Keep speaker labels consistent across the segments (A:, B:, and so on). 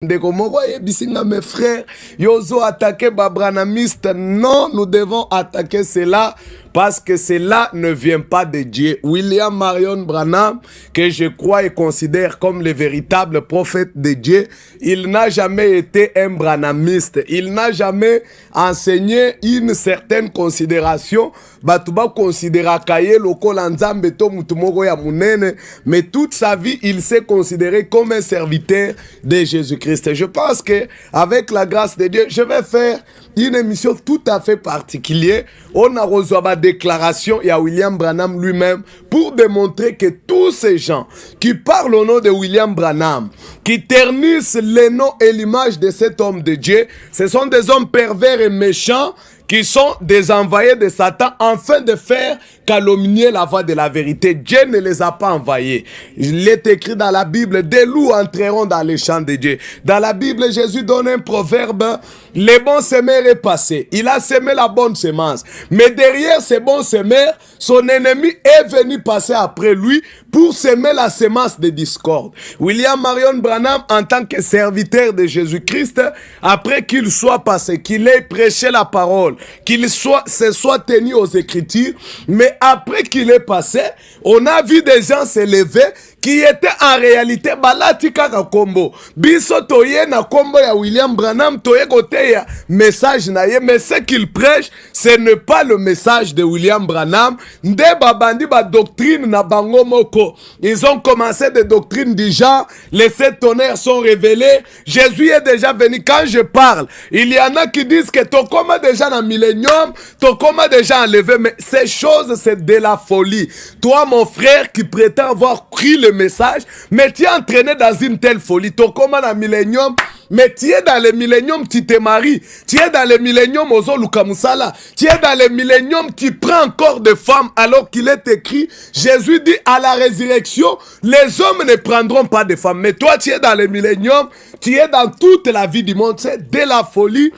A: Ndeko moko yebisinga mes frères, yozo attaquer babranamiste. Non, nous devons attaquer cela parce que cela ne vient pas de Dieu. William Marion Branham, que je crois et considère comme le véritable prophète de Dieu, il n'a jamais été un branhamiste. Il n'a jamais enseigné une certaine considération. Batuba considéra kaye loko lanzambe to mutumoko ya munene, mais toute sa vie, il s'est considéré comme un serviteur de Jésus-Christ. Je pense que avec la grâce de Dieu, je vais faire une émission tout à fait particulière. On a reçu ma déclaration et à William Branham lui-même pour démontrer que tous ces gens qui parlent au nom de William Branham, qui ternissent le nom et l'image de cet homme de Dieu, ce sont des hommes pervers et méchants qui sont des envoyés de Satan afin de faire calomnier la voie de la vérité. Dieu ne les a pas envoyés. Il est écrit dans la Bible, des loups entreront dans les champs de Dieu. Dans la Bible, Jésus donne un proverbe, le bon semeur est passé. Il a semé la bonne semence. Mais derrière ce bon semeur, son ennemi est venu passer après lui pour semer la semence de discorde. William Marion Branham, en tant que serviteur de Jésus-Christ, après qu'il soit passé, qu'il ait prêché la parole, qu'il se soit tenu aux Écritures, mais après qu'il est passé, on a vu des gens se lever qui étaient en réalité balati kaka kombo. Biso toye na kombo ya William Branham, toye kote ya message na ye, mais ce qu'il prêche, ce n'est pas le message de William Branham. Nde babandi ba doctrine na bango moko. Ils ont commencé des doctrines du genre, les sept tonnerres sont révélés, Jésus est déjà venu. Quand je parle, il y en a qui disent que Tokoma déjà dans millénium, Tokoma déjà enlevé, mais ces choses c'est de la folie. Toi mon frère qui prétend avoir pris le message, mais tu es entraîné dans une telle folie. Tokoma dans millénium, mais tu es dans le millénium, tu te maries. Tu es dans le millénium, Ozo Lukamusala. Tu es dans le millénium, tu prends encore des femmes alors qu'il est écrit, Jésus dit à la résurrection, les hommes ne prendront pas de femmes. Mais toi, tu es dans le millénium, tu es dans toute la vie du monde. C'est de la folie.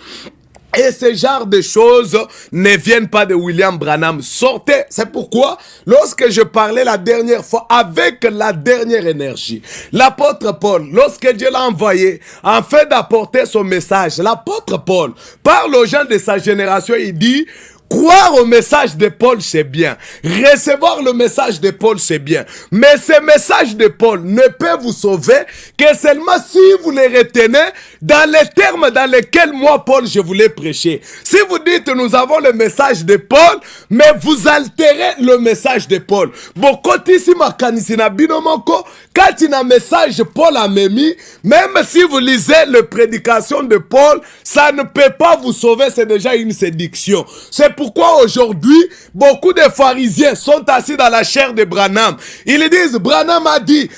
A: Et ce genre de choses ne viennent pas de William Branham. Sortez. C'est pourquoi, lorsque je parlais la dernière fois avec la dernière énergie, l'apôtre Paul, lorsque Dieu l'a envoyé, afin d'apporter son message, l'apôtre Paul parle aux gens de sa génération, il dit, croire au message de Paul, c'est bien. Recevoir le message de Paul, c'est bien. Mais ce message de Paul ne peut vous sauver que seulement si vous les retenez dans les termes dans lesquels moi, Paul, je voulais prêcher. Si vous dites, nous avons le message de Paul, mais vous altérez le message de Paul. Bokoti ma kanisina binomoko, quand il y a un message Paul a mis, même si vous lisez la prédication de Paul, ça ne peut pas vous sauver, c'est déjà une séduction. C'est pourquoi aujourd'hui, beaucoup de pharisiens sont assis dans la chair de Branham. Ils disent, Branham a dit,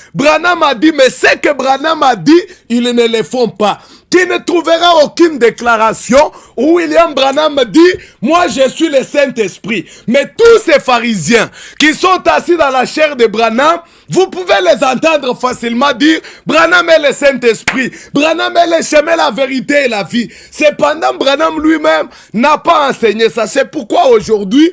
A: mais ce que Branham a dit, ils ne le font pas. Tu ne trouveras aucune déclaration où William Branham dit, moi je suis le Saint-Esprit. Mais tous ces pharisiens qui sont assis dans la chair de Branham, vous pouvez les entendre facilement dire, Branham est le Saint-Esprit, Branham est le chemin, la vérité et la vie. Cependant, Branham lui-même n'a pas enseigné ça. C'est pourquoi aujourd'hui,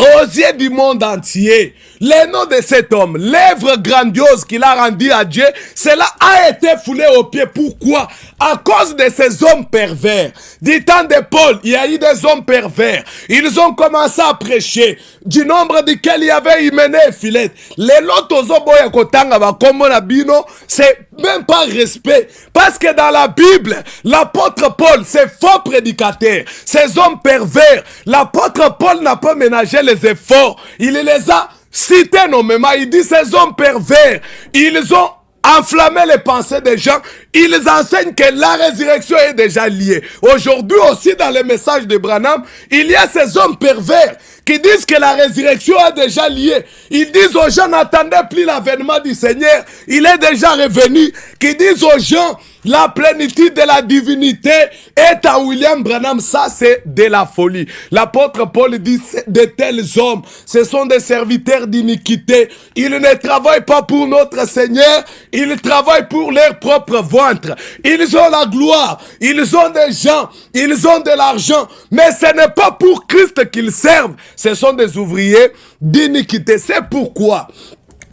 A: aux yeux du monde entier, le nom de cet homme, l'œuvre grandiose qu'il a rendue à Dieu, cela a été foulé aux pieds. Pourquoi? À cause de ces hommes pervers. Du temps de Paul, il y a eu des hommes pervers. Ils ont commencé à prêcher, du nombre duquel il y avait Hyménée et Philette. Les lotos oboya kotanga bakombo na bino, c'est même pas respect. Parce que dans la Bible, l'apôtre Paul, c'est faux prédicateur. Ces hommes pervers, l'apôtre Paul n'a pas ménagé les efforts. Il les a cités nommément. Il dit ces hommes pervers, ils ont enflammer les pensées des gens. Ils enseignent que la résurrection est déjà liée. Aujourd'hui aussi dans le message de Branham, il y a ces hommes pervers qui disent que la résurrection est déjà liée. Ils disent aux gens, n'attendez plus l'avènement du Seigneur, il est déjà revenu. Qui disent aux gens, la plénitude de la divinité est à William Branham. Ça, c'est de la folie. L'apôtre Paul dit, de tels hommes, ce sont des serviteurs d'iniquité. Ils ne travaillent pas pour notre Seigneur, ils travaillent pour leur propre ventre. Ils ont la gloire, ils ont des gens, ils ont de l'argent, mais ce n'est pas pour Christ qu'ils servent. Ce sont des ouvriers d'iniquité. C'est pourquoi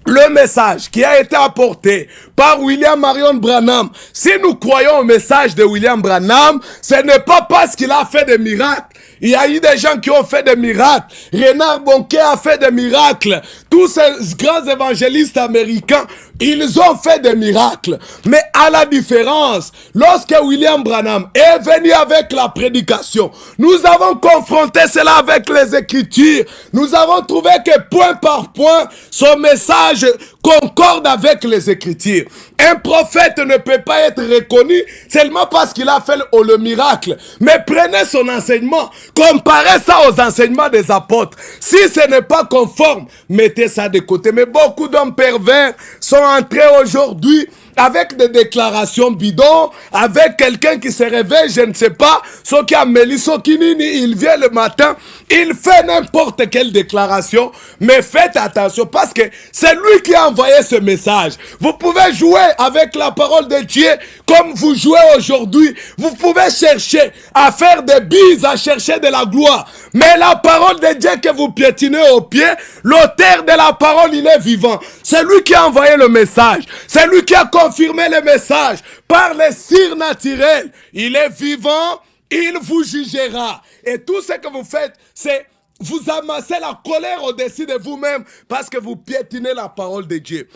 A: le message qui a été apporté par William Marion Branham, si nous croyons au message de William Branham, ce n'est pas parce qu'il a fait des miracles. Il y a eu des gens qui ont fait des miracles. Renard Bonquet a fait des miracles. Tous ces grands évangélistes américains, ils ont fait des miracles. Mais à la différence, lorsque William Branham est venu avec la prédication, nous avons confronté cela avec les Écritures. Nous avons trouvé que point par point, son message concorde avec les Écritures. Un prophète ne peut pas être reconnu seulement parce qu'il a fait le miracle. Mais prenez son enseignement, comparez ça aux enseignements des apôtres. Si ce n'est pas conforme, mettez ça de côté. Mais beaucoup d'hommes pervers sont entrés aujourd'hui avec des déclarations bidons, avec quelqu'un qui se réveille, je ne sais pas, ce qui a Mélisso Kinini, il vient le matin, il fait n'importe quelle déclaration, mais faites attention parce que c'est lui qui a envoyé ce message. Vous pouvez jouer avec la parole de Dieu comme vous jouez aujourd'hui. Vous pouvez chercher à faire des bises, à chercher de la gloire. Mais la parole de Dieu que vous piétinez au pied, l'auteur de la parole, il est vivant. C'est lui qui a envoyé le message. C'est lui qui a confirmé le message par les cires naturels. Il est vivant, il vous jugera. Et tout ce que vous faites, c'est vous amassez la colère au-dessus de vous-même parce que vous piétinez la parole de Dieu.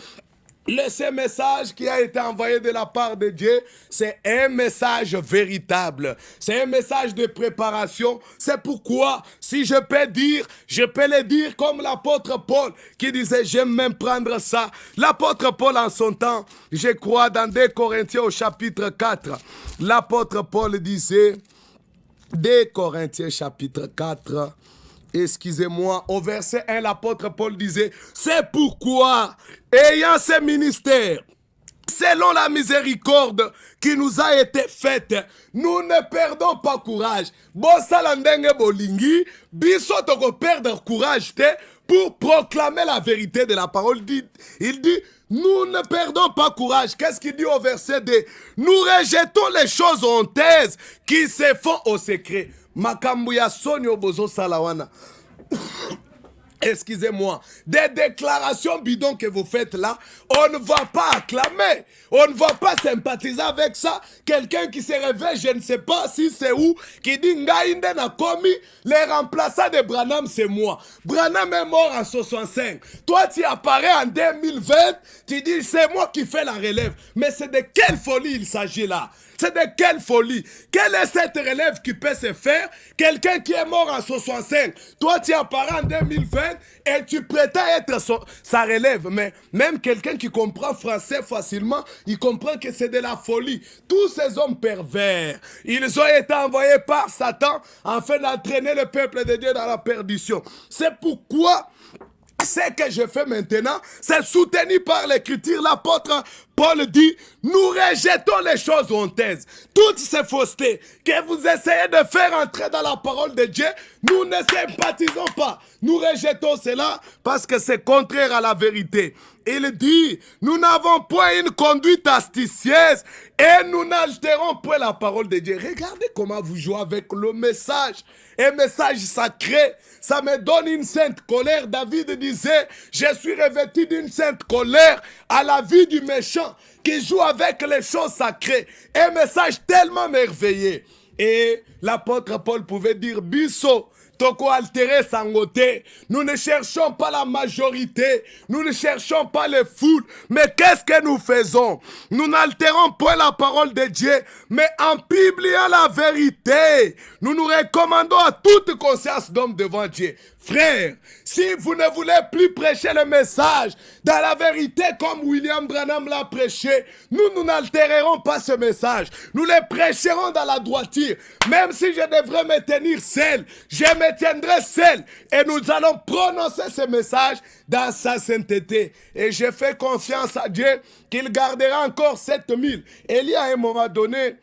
A: Ce message qui a été envoyé de la part de Dieu, c'est un message véritable. C'est un message de préparation. C'est pourquoi, si je peux dire, je peux le dire comme l'apôtre Paul qui disait, j'aime même prendre ça. L'apôtre Paul en son temps, je crois dans 2 Corinthiens au chapitre 4, l'apôtre Paul disait, 2 Corinthiens chapitre 4, excusez-moi, au verset 1, l'apôtre Paul disait, c'est pourquoi, ayant ce ministère, selon la miséricorde qui nous a été faite, nous ne perdons pas courage. Bosala ndenge bolingi, biso toko perdre courage te pour proclamer la vérité de la parole. Il dit, nous ne perdons pas courage. Qu'est-ce qu'il dit au verset 2? Nous rejetons les choses honteuses qui se font au secret. Makambu ya sonyo bozo salawana. Excusez-moi, des déclarations bidons que vous faites là, on ne va pas acclamer, on ne va pas sympathiser avec ça. Quelqu'un qui se réveille, je ne sais pas si c'est où, qui dit Ngaïnde n'a commis, les remplaçants de Branham, c'est moi. Branham est mort en 65. Toi, tu apparais en 2020, tu dis c'est moi qui fais la relève. Mais c'est de quelle folie il s'agit là? C'est de quelle folie? Quelle est cette relève qui peut se faire? Quelqu'un qui est mort en 65. Toi, tu apparais en 2020 et tu prétends être sa relève. Mais même quelqu'un qui comprend français facilement, il comprend que c'est de la folie. Tous ces hommes pervers, ils ont été envoyés par Satan afin d'entraîner le peuple de Dieu dans la perdition. C'est pourquoi ce que je fais maintenant, c'est soutenu par l'écriture. L'apôtre Paul dit, nous rejetons les choses honteuses. Toutes ces faussetés que vous essayez de faire entrer dans la parole de Dieu, nous ne sympathisons pas. Nous rejetons cela parce que c'est contraire à la vérité. Il dit, nous n'avons point une conduite astucieuse et nous n'altérons point la parole de Dieu. Regardez comment vous jouez avec le message. Un message sacré, ça me donne une sainte colère. David disait, je suis revêtu d'une sainte colère à la vue du méchant qui joue avec les choses sacrées. Un message tellement merveilleux. Et l'apôtre Paul pouvait dire, Bisso, toko altéré sangoté. Nous ne cherchons pas la majorité, nous ne cherchons pas les foules, mais qu'est-ce que nous faisons? Nous n'altérons pas la parole de Dieu, mais en publiant la vérité, nous nous recommandons à toute conscience d'homme devant Dieu. Frères, si vous ne voulez plus prêcher le message dans la vérité comme William Branham l'a prêché, nous n'altérerons pas ce message. Nous le prêcherons dans la droiture. Même si je devrais me tenir seul, je me tiendrai seul. Et nous allons prononcer ce message dans sa sainteté. Et je fais confiance à Dieu qu'il gardera encore 7000. Et il y a un moment donné,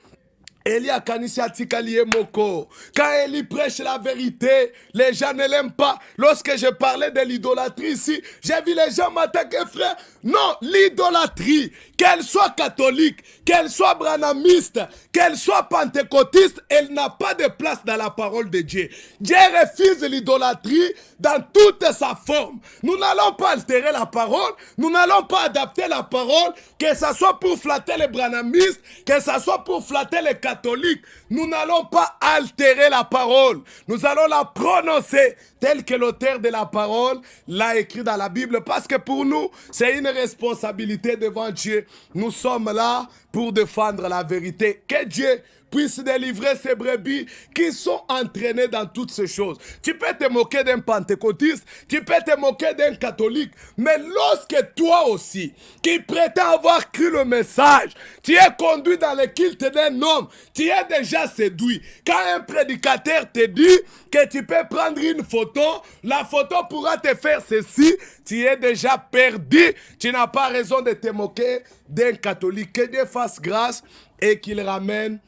A: Eli akanisi atikali ye moko. Quand Eli prêche la vérité, les gens ne l'aiment pas. Lorsque je parlais de l'idolâtrie ici, j'ai vu les gens m'attaquer, frère. Non, l'idolâtrie, qu'elle soit catholique, qu'elle soit branhamiste, qu'elle soit pentecôtiste, elle n'a pas de place dans la parole de Dieu. Dieu refuse l'idolâtrie dans toute sa forme. Nous n'allons pas altérer la parole, nous n'allons pas adapter la parole, que ce soit pour flatter les branhamistes, que ce soit pour flatter les catholiques. Nous n'allons pas altérer la parole. Nous allons la prononcer telle que l'auteur de la parole l'a écrit dans la Bible. Parce que pour nous, c'est une responsabilité devant Dieu. Nous sommes là pour défendre la vérité. Que Dieu puisse délivrer ces brebis qui sont entraînées dans toutes ces choses. Tu peux te moquer d'un pentecôtiste, tu peux te moquer d'un catholique, mais lorsque toi aussi, qui prétends avoir cru le message, tu es conduit dans le culte d'un homme, tu es déjà séduit. Quand un prédicateur te dit que tu peux prendre une photo, la photo pourra te faire ceci, tu es déjà perdu, tu n'as pas raison de te moquer d'un catholique. Que Dieu fasse grâce et qu'il ramène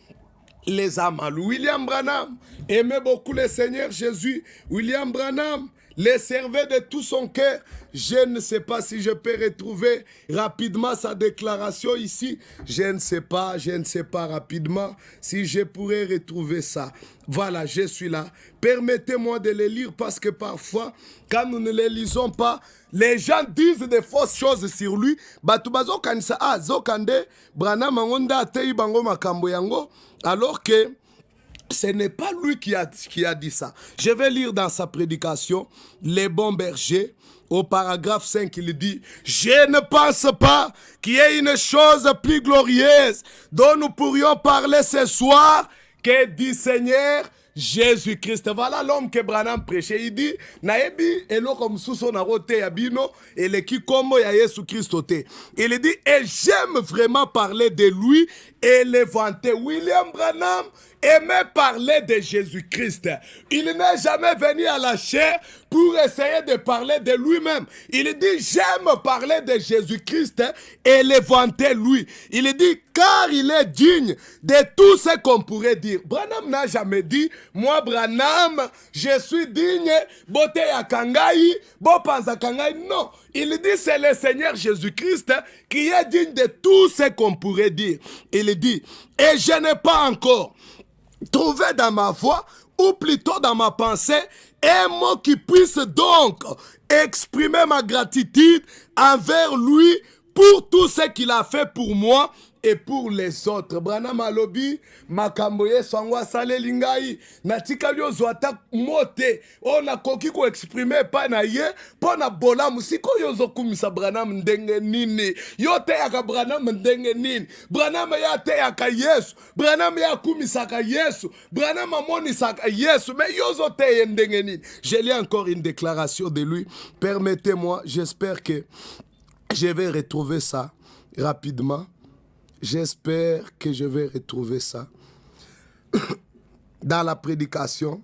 A: les âmes à lui. William Branham aimait beaucoup le Seigneur Jésus. William Branham le servait de tout son cœur. Je ne sais pas si je peux retrouver rapidement sa déclaration ici. Je ne sais pas rapidement si je pourrais retrouver ça. Voilà, je suis là. Permettez-moi de le lire parce que parfois, quand nous ne les lisons pas, les gens disent des fausses choses sur lui. Batubazo kanisa zokande Branham angonda atei bango makambo yango, alors que ce n'est pas lui qui a dit ça. Je vais lire dans sa prédication, Les bons bergers, au paragraphe 5, il dit « Je ne pense pas qu'il y ait une chose plus glorieuse dont nous pourrions parler ce soir que du Seigneur Jésus-Christ. » Voilà l'homme que Branham prêchait. Il dit « Naebi eloko msuso na rote ya bino eleki kombo ya Yesu Christ te. » Il dit « Et j'aime vraiment parler de lui et le vanter. » William Branham aimait parler de Jésus-Christ. Il n'est jamais venu à la chair pour essayer de parler de lui-même. Il dit, j'aime parler de Jésus-Christ et le vanter lui. Il dit, car il est digne de tout ce qu'on pourrait dire. Branham n'a jamais dit, moi Branham, je suis digne, bote ya kangai, bo panza kangai. Non, il dit, c'est le Seigneur Jésus-Christ qui est digne de tout ce qu'on pourrait dire. Il dit, et je n'ai pas encore trouvé dans ma voix, ou plutôt dans ma pensée, un mot qui puisse donc exprimer ma gratitude envers lui pour tout ce qu'il a fait pour moi et pour les autres. Branham alobi makambo yesu ango asaleli ngai natikali ozwa ata mote oyo nakoki koexprime epai na ye mpo na bolamu sikoyo ozokumisa Branham ndenge nini, yo teyaka Branham ndenge nini? Branham ye ateyaka Yesu, Branham ye akumisaka Yesu, Branham amonisaka Yesu, mais yo ozoteye ndenge nini? Je lis encore une déclaration de lui. Permettez-moi, j'espère que je vais retrouver ça rapidement. J'espère que je vais retrouver ça dans la prédication.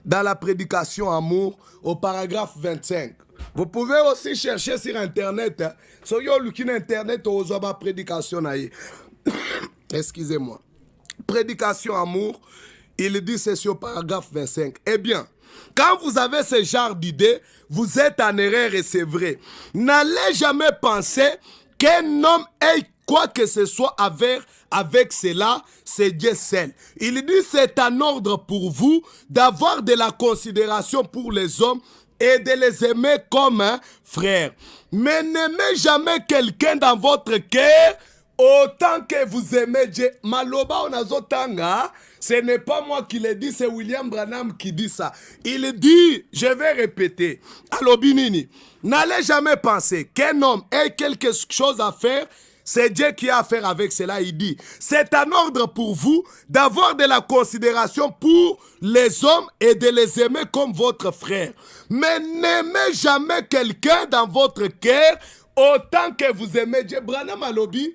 A: Dans la prédication amour, au paragraphe 25. Vous pouvez aussi chercher sur Internet. So yo lukina Internet ozoba prédication naïe. Excusez-moi. Prédication amour, il dit c'est sur paragraphe 25. Eh bien, quand vous avez ce genre d'idée, vous êtes en erreur et c'est vrai. N'allez jamais penser qu'un homme ait quoi que ce soit avec cela, c'est Dieu seul. Il dit c'est un ordre pour vous d'avoir de la considération pour les hommes et de les aimer comme un frère. Mais n'aimez jamais quelqu'un dans votre cœur autant que vous aimez Dieu. Maloba onazotanga, ce n'est pas moi qui le dis, c'est William Branham qui dit ça. Il dit, je vais répéter, Alobinini, n'allez jamais penser qu'un homme ait quelque chose à faire. C'est Dieu qui a affaire avec cela. Il dit, c'est un ordre pour vous d'avoir de la considération pour les hommes et de les aimer comme votre frère. Mais n'aimez jamais quelqu'un dans votre cœur autant que vous aimez Dieu. Branham alobi,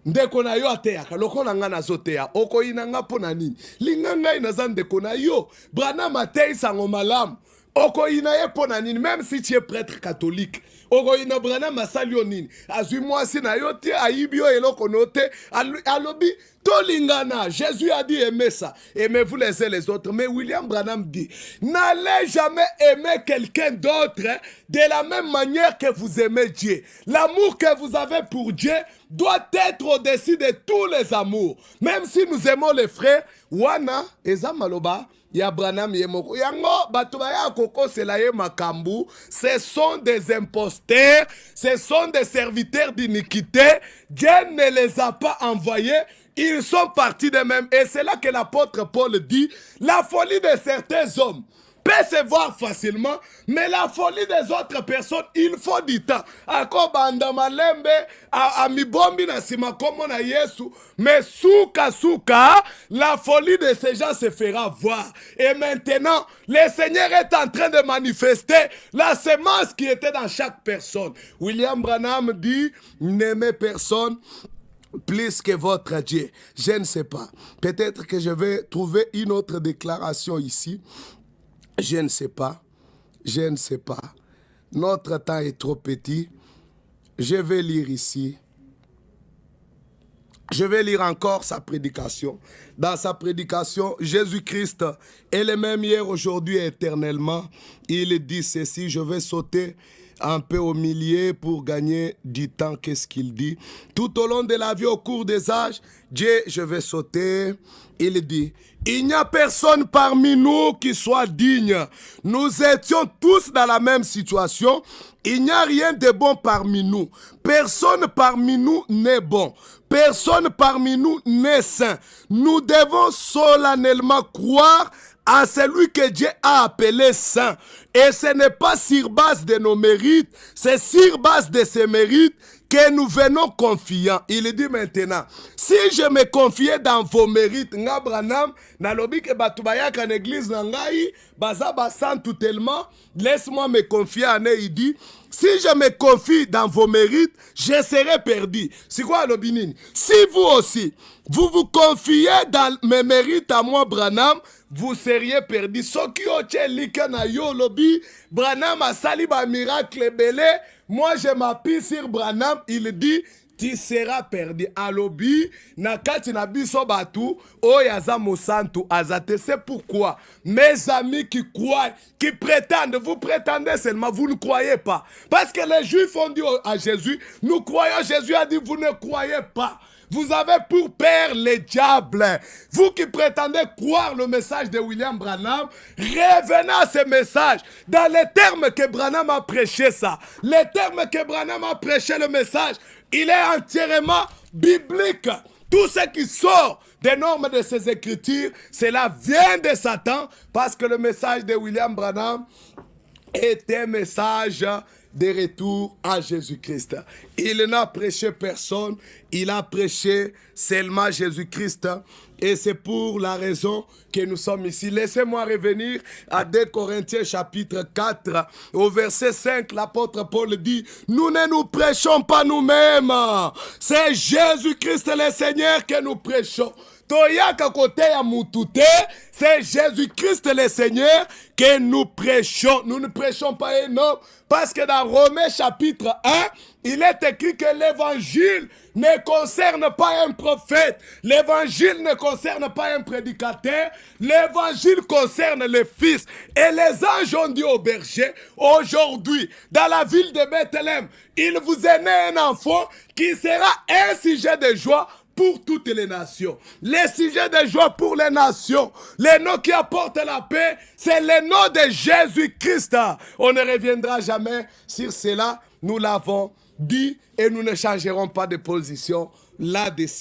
A: ndeko na yo ateyaka lokola nga nazoteya okoyina nga mpo na nini? Linga ngai naza ndeko na yo. Branham ateyisa ngo malamu okoyina ye mpo na nini? Même si tu es prêtre catholique, okoyina Branham asali yo nini azwi mwasi na yo te ayibi yo eloko no te alobi tolingana. Jésus a dit aimez ça, aimez-vous les uns les autres. Mais William Branham dit n'allez jamais aimer quelqu'un d'autre de la même manière que vous aimez Dieu. L'amour que vous avez pour Dieu doit être au-dessus de tous les amours. Même si nous aimons les frères, wana eza maloba ya Branham yemoko yango bato baya koko selaye makambu, ce sont des imposteurs, ce sont des serviteurs d'iniquité. Dieu ne les a pas envoyés. Ils sont partis d'eux-mêmes. Et c'est là que l'apôtre Paul dit, la folie de certains hommes peut se voir facilement, mais la folie des autres personnes, il faut du temps. Ako banda malembe, amibombi na sima komo na Yesu, mais souka, la folie de ces gens se fera voir. Et maintenant, le Seigneur est en train de manifester la semence qui était dans chaque personne. William Branham dit, n'aimez personne plus que votre Dieu. Je ne sais pas. Peut-être que je vais trouver une autre déclaration ici. Je ne sais pas. Je ne sais pas. Notre temps est trop petit. Je vais lire ici. Je vais lire encore sa prédication. Dans sa prédication, Jésus-Christ est le même hier, aujourd'hui et éternellement. Il dit ceci, je vais sauter un peu au milieu pour gagner du temps. Qu'est-ce qu'il dit? Tout au long de la vie, au cours des âges, Dieu, je vais sauter. Il dit, il n'y a personne parmi nous qui soit digne. Nous étions tous dans la même situation. Il n'y a rien de bon parmi nous. Personne parmi nous n'est bon. Personne parmi nous n'est saint. Nous devons solennellement croire à celui que Dieu a appelé saint. Et ce n'est pas sur base de nos mérites, c'est sur base de ses mérites que nous venons confiants. Il dit maintenant, si je me confiais dans vos mérites, nga Branham, nalobi ke batu bayaka en église nangai, baza basan tout tellement, laisse-moi me confier en eux, il dit, si je me confie dans vos mérites, je serai perdu. C'est quoi le binini? Si vous aussi, vous vous confiez dans mes mérites à moi, Branham, vous seriez perdu. Soki oche lika na yo lobi, Branham a sali ba miracle belé. Moi je m'appuie sur Branham, il dit, tu seras perdu. Alobi, nakati na biso batu, oyaza mosantu azate. C'est pourquoi mes amis qui croient, qui prétendent, vous prétendez seulement, vous ne croyez pas. Parce que les Juifs ont dit à Jésus, nous croyons, Jésus a dit, vous ne croyez pas. Vous avez pour père les diables. Vous qui prétendez croire le message de William Branham, revenez à ce message. Dans les termes que Branham a prêché ça, les termes que Branham a prêché le message, il est entièrement biblique. Tout ce qui sort des normes de ces écritures, cela vient de Satan, parce que le message de William Branham est un message de retour à Jésus-Christ. Il n'a prêché personne, il a prêché seulement Jésus-Christ. Et c'est pour la raison que nous sommes ici. Laissez-moi revenir à 2 Corinthiens chapitre 4, au verset 5, l'apôtre Paul dit, nous ne nous prêchons pas nous-mêmes, c'est Jésus-Christ le Seigneur que nous prêchons. Toyaka kote ya mutute, c'est Jésus-Christ le Seigneur que nous prêchons. Nous ne prêchons pas un homme, parce que dans Romains chapitre 1, il est écrit que l'évangile ne concerne pas un prophète, l'évangile ne concerne pas un prédicateur, l'évangile concerne les fils. Et les anges ont dit aux bergers, aujourd'hui, dans la ville de Bethléem, il vous est né un enfant qui sera un sujet de joie pour toutes les nations. Les sujets de joie pour les nations. Les noms qui apportent la paix, c'est le nom de Jésus-Christ. On ne reviendra jamais sur cela. Nous l'avons dit et nous ne changerons pas de position là-dessus.